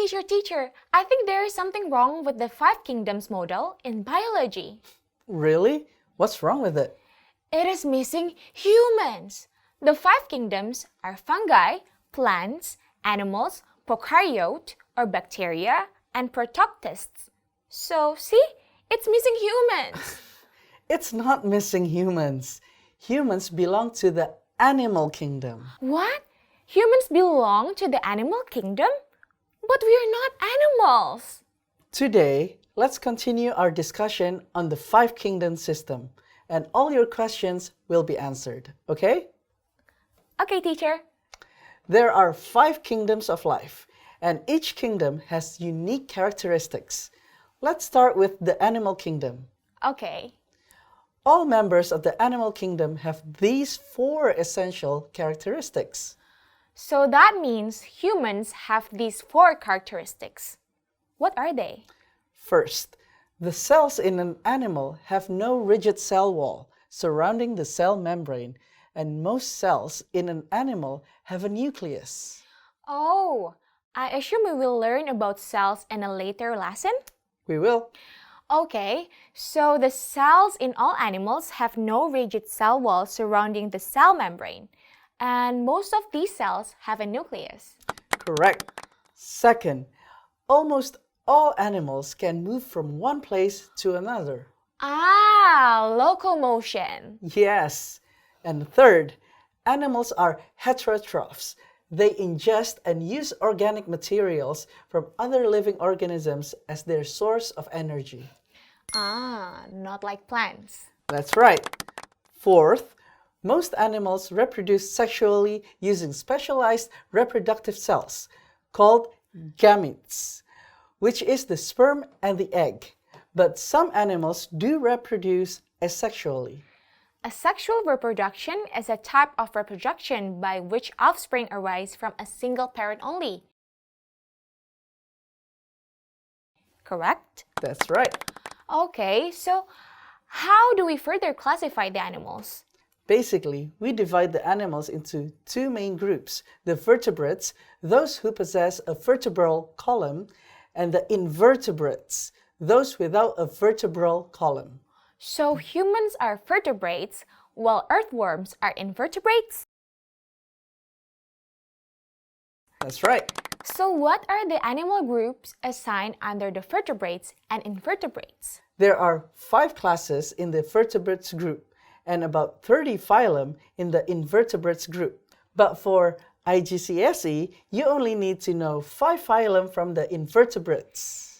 Teacher, I think there is something wrong with the Five Kingdoms model in biology. Really? What's wrong with it? It is missing humans. The Five Kingdoms are fungi, plants, animals, prokaryote or bacteria, and protoctists. So, see? It's missing humans. It's not missing humans. Humans belong to the animal kingdom. What? Humans belong to the animal kingdom? But we are not animals. Today, let's continue our discussion on the Five Kingdom system, and all your questions will be answered, okay? Okay, teacher. There are 5 kingdoms of life, and each kingdom has unique characteristics. Let's start with the animal kingdom. Okay. All members of the animal kingdom have these 4 essential characteristics. So that means humans have these 4 characteristics. What are they? First, the cells in an animal have no rigid cell wall surrounding the cell membrane, and most cells in an animal have a nucleus. Oh, I assume we will learn about cells in a later lesson? We will. Okay, so the cells in all animals have no rigid cell wall surrounding the cell membrane, and most of these cells have a nucleus. Correct. Second, almost all animals can move from one place to another. Ah, locomotion. Yes. And third, animals are heterotrophs. They ingest and use organic materials from other living organisms as their source of energy. Ah, not like plants. That's right. Fourth, most animals reproduce sexually using specialized reproductive cells called gametes, which is the sperm and the egg. But some animals do reproduce asexually. Asexual reproduction is a type of reproduction by which offspring arise from a single parent only. Correct? That's right. Okay, so how do we further classify the animals? Basically, we divide the animals into 2 main groups, the vertebrates, those who possess a vertebral column, and the invertebrates, those without a vertebral column. So humans are vertebrates, while earthworms are invertebrates? That's right. So what are the animal groups assigned under the vertebrates and invertebrates? There are 5 classes in the vertebrates group and about 30 phylum in the invertebrates group. But for IGCSE, you only need to know 5 phylum from the invertebrates.